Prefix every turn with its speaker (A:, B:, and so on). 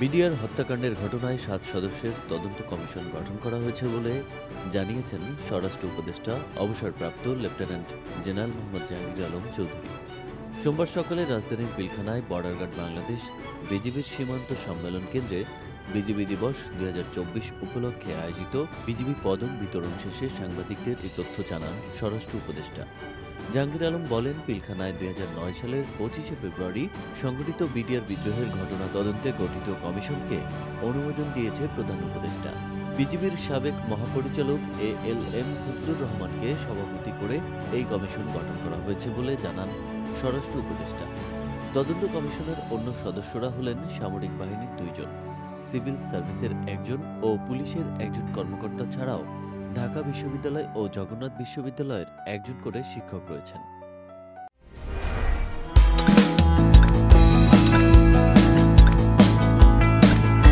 A: BDR হত্যাকাণ্ডের ঘটনায় ৭ সদস্যের তদন্ত কমিশন গঠন করা হয়েছে বলে জানিয়েছেন স্বরাষ্ট্র উপদেষ্টা অবসরপ্রাপ্ত লেফটেন্যান্ট জেনারেল মোহাম্মদ জাহাঙ্গীর আলম চৌধুরী। সোমবার সকালে রাজধানীর পিলখানায় বর্ডার গার্ড বাংলাদেশ বিজিবির সীমান্ত সম্মেলন কেন্দ্রে বিজিবি দিবস ২০২৪ উপলক্ষে আয়োজিত বিজিবি পদক বিতরণ শেষে সাংবাদিকদের এই তথ্য জানান স্বরাষ্ট্র উপদেষ্টা। জাহাঙ্গীর আলম বলেন, পিলখানায় ২০০৯ সালের ২৫শে ফেব্রুয়ারি সংঘটিত বিডিআর বিদ্রোহের ঘটনা তদন্তে গঠিত কমিশনকে অনুমোদন দিয়েছে প্রধান উপদেষ্টা। বিজিবির সাবেক মহাপরিচালক ALM ফজলুর রহমানকে সভাপতি করে এই কমিশন গঠন করা হয়েছে বলে জানান স্বরাষ্ট্র উপদেষ্টা। তদন্ত কমিশনের অন্য সদস্যরা হলেন সামরিক বাহিনীর ২ জন, সিভিল সার্ভিসের ১ জন ও পুলিশের ১ জন কর্মকর্তা ছাড়াও ঢাকা বিশ্ববিদ্যালয় ও জগন্নাথ বিশ্ববিদ্যালয়ের ১ জন করে শিক্ষক রয়েছেন।